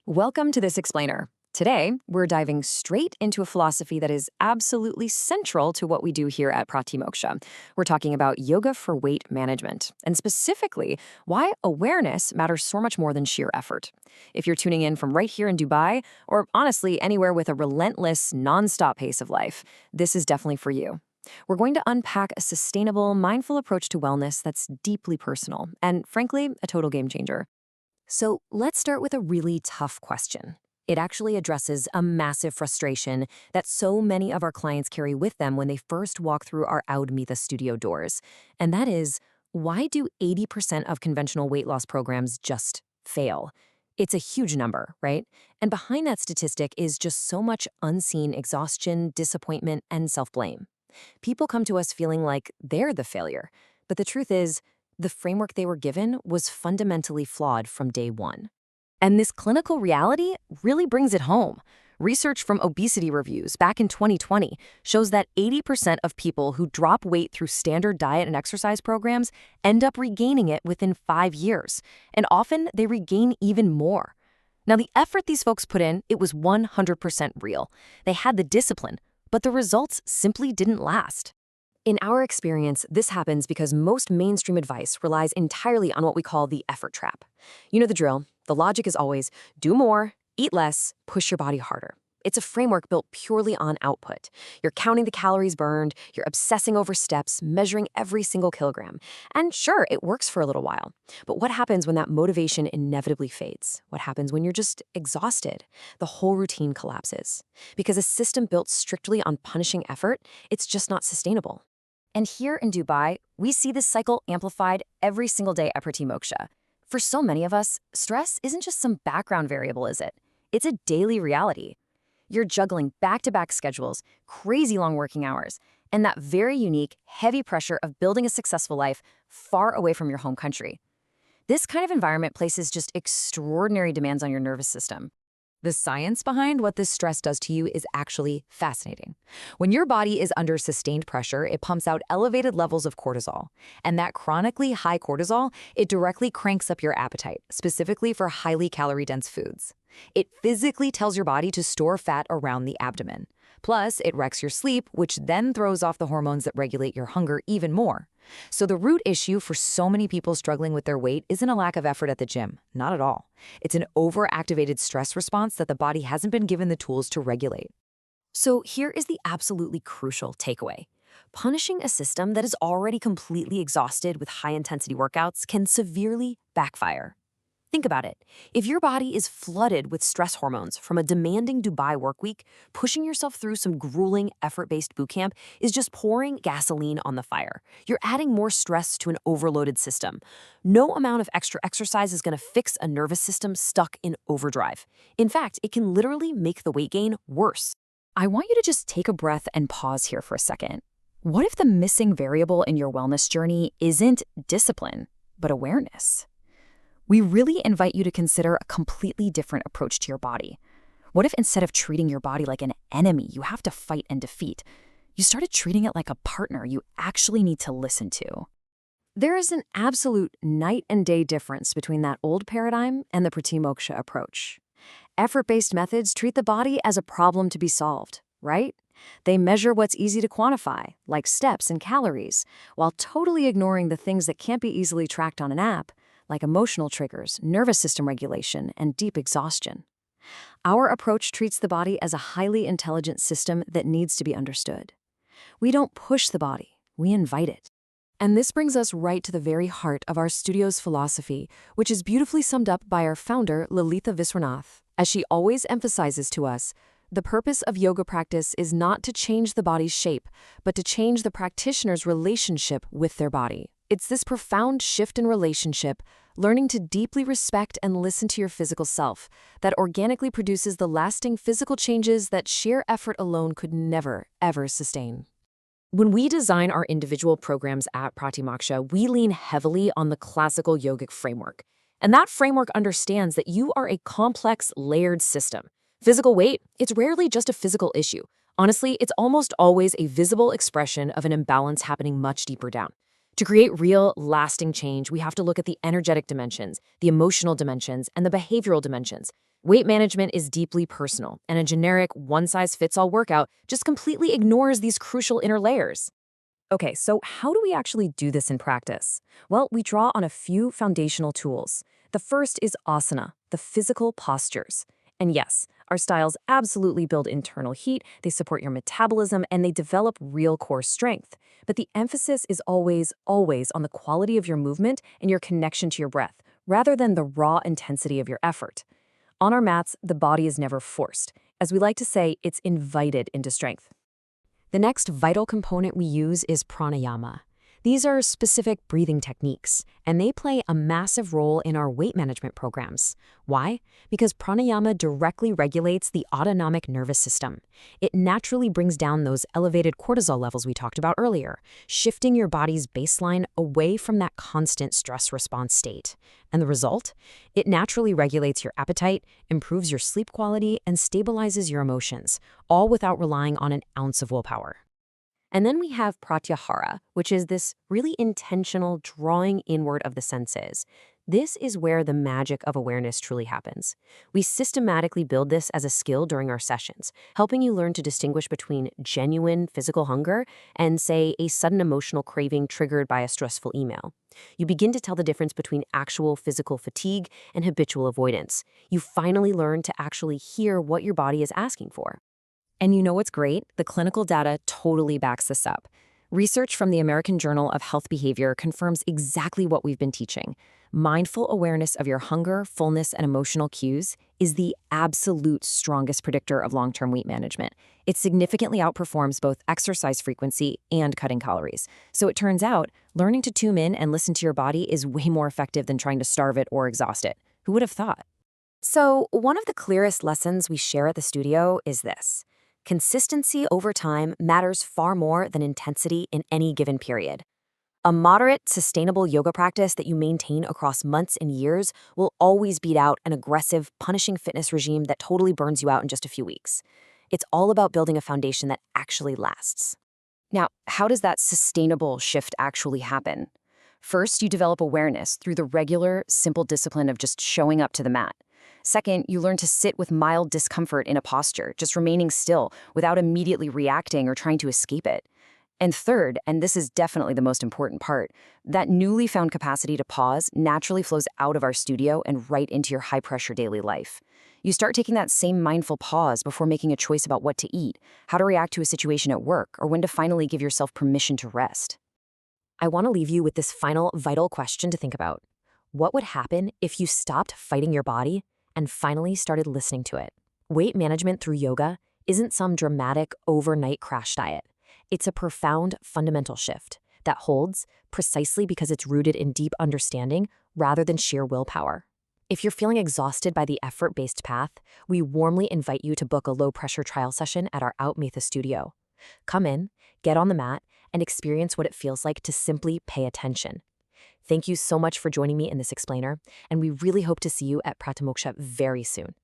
Welcome to This Explainer. Today, we're diving straight into a philosophy that is absolutely central to what we do here at Pratimoksha. We're talking about yoga for weight management, and specifically, why awareness matters so much more than sheer effort. If you're tuning in from right here in Dubai, or honestly anywhere with a relentless, nonstop pace of life, this is definitely for you. We're going to unpack a sustainable, mindful approach to wellness that's deeply personal, and frankly, a total game changer. So let's start with a really tough question. It actually addresses a massive frustration that so many of our clients carry with them when they first walk through our Audmita studio doors. And that is, why do 80% of conventional weight loss programs just fail? It's a huge number, right? And behind that statistic is just so much unseen exhaustion, disappointment, and self-blame. People come to us feeling like they're the failure. But the truth is, the framework they were given was fundamentally flawed from day one. And this clinical reality really brings it home. Research from Obesity Reviews back in 2020 shows that 80% of people who drop weight through standard diet and exercise programs end up regaining it within 5 years. And often they regain even more. Now, the effort these folks put in, it was 100% real. They had the discipline, but the results simply didn't last. In our experience, this happens because most mainstream advice relies entirely on what we call the effort trap. You know the drill. The logic is always do more, eat less, push your body harder. It's a framework built purely on output. You're counting the calories burned, you're obsessing over steps, measuring every single kilogram. And sure, it works for a little while. But what happens when that motivation inevitably fades? What happens when you're just exhausted? The whole routine collapses. Because a system built strictly on punishing effort, it's just not sustainable. And here in Dubai, we see this cycle amplified every single day at Pratimoksha. For so many of us, stress isn't just some background variable, is it? It's a daily reality. You're juggling back-to-back schedules, crazy long working hours, and that very unique, heavy pressure of building a successful life far away from your home country. This kind of environment places just extraordinary demands on your nervous system. The science behind what this stress does to you is actually fascinating. When your body is under sustained pressure, it pumps out elevated levels of cortisol. And that chronically high cortisol, it directly cranks up your appetite, specifically for highly calorie-dense foods. It physically tells your body to store fat around the abdomen. Plus, it wrecks your sleep, which then throws off the hormones that regulate your hunger even more. So the root issue for so many people struggling with their weight isn't a lack of effort at the gym, not at all. It's an overactivated stress response that the body hasn't been given the tools to regulate. So here is the absolutely crucial takeaway. Punishing a system that is already completely exhausted with high-intensity workouts can severely backfire. Think about it. If your body is flooded with stress hormones from a demanding Dubai workweek, pushing yourself through some grueling effort-based bootcamp is just pouring gasoline on the fire. You're adding more stress to an overloaded system. No amount of extra exercise is going to fix a nervous system stuck in overdrive. In fact, it can literally make the weight gain worse. I want you to just take a breath and pause here for a second. What if the missing variable in your wellness journey isn't discipline, but awareness? We really invite you to consider a completely different approach to your body. What if instead of treating your body like an enemy you have to fight and defeat, you started treating it like a partner you actually need to listen to? There is an absolute night and day difference between that old paradigm and the Pratimoksha approach. Effort-based methods treat the body as a problem to be solved, right? They measure what's easy to quantify, like steps and calories, while totally ignoring the things that can't be easily tracked on an app, like emotional triggers, nervous system regulation, and deep exhaustion. Our approach treats the body as a highly intelligent system that needs to be understood. We don't push the body, we invite it. And this brings us right to the very heart of our studio's philosophy, which is beautifully summed up by our founder, Lalitha Viswanath. As she always emphasizes to us, the purpose of yoga practice is not to change the body's shape, but to change the practitioner's relationship with their body. It's this profound shift in relationship, learning to deeply respect and listen to your physical self, that organically produces the lasting physical changes that sheer effort alone could never, ever sustain. When we design our individual programs at Pratimoksha, we lean heavily on the classical yogic framework. And that framework understands that you are a complex, layered system. Physical weight, it's rarely just a physical issue. Honestly, it's almost always a visible expression of an imbalance happening much deeper down. To create real, lasting change, we have to look at the energetic dimensions, the emotional dimensions, and the behavioral dimensions. Weight management is deeply personal, and a generic one-size-fits-all workout just completely ignores these crucial inner layers. Okay, so how do we actually do this in practice? Well, we draw on a few foundational tools. The first is asana, the physical postures. And yes, our styles absolutely build internal heat, they support your metabolism, and they develop real core strength. But the emphasis is always, always on the quality of your movement and your connection to your breath, rather than the raw intensity of your effort. On our mats, the body is never forced. As we like to say, it's invited into strength. The next vital component we use is pranayama. These are specific breathing techniques, and they play a massive role in our weight management programs. Why? Because pranayama directly regulates the autonomic nervous system. It naturally brings down those elevated cortisol levels we talked about earlier, shifting your body's baseline away from that constant stress response state. And the result? It naturally regulates your appetite, improves your sleep quality, and stabilizes your emotions, all without relying on an ounce of willpower. And then we have pratyahara, which is this really intentional drawing inward of the senses. This is where the magic of awareness truly happens. We systematically build this as a skill during our sessions, helping you learn to distinguish between genuine physical hunger and, say, a sudden emotional craving triggered by a stressful email. You begin to tell the difference between actual physical fatigue and habitual avoidance. You finally learn to actually hear what your body is asking for. And you know what's great? The clinical data totally backs this up. Research from the American Journal of Health Behavior confirms exactly what we've been teaching. Mindful awareness of your hunger, fullness, and emotional cues is the absolute strongest predictor of long-term weight management. It significantly outperforms both exercise frequency and cutting calories. So it turns out, learning to tune in and listen to your body is way more effective than trying to starve it or exhaust it. Who would have thought? So one of the clearest lessons we share at the studio is this. Consistency over time matters far more than intensity in any given period. A moderate, sustainable yoga practice that you maintain across months and years will always beat out an aggressive, punishing fitness regime that totally burns you out in just a few weeks. It's all about building a foundation that actually lasts. Now, how does that sustainable shift actually happen? First, you develop awareness through the regular, simple discipline of just showing up to the mat. Second, you learn to sit with mild discomfort in a posture, just remaining still without immediately reacting or trying to escape it. And third, and this is definitely the most important part, that newly found capacity to pause naturally flows out of our studio and right into your high-pressure daily life. You start taking that same mindful pause before making a choice about what to eat, how to react to a situation at work, or when to finally give yourself permission to rest. I want to leave you with this final vital question to think about. What would happen if you stopped fighting your body and finally started listening to it? Weight management through yoga isn't some dramatic overnight crash diet. It's a profound fundamental shift that holds precisely because it's rooted in deep understanding rather than sheer willpower. If you're feeling exhausted by the effort-based path, we warmly invite you to book a low-pressure trial session at our Outmatha studio. Come in, get on the mat, and experience what it feels like to simply pay attention. Thank you so much for joining me in this explainer, and we really hope to see you at Pratimoksha very soon.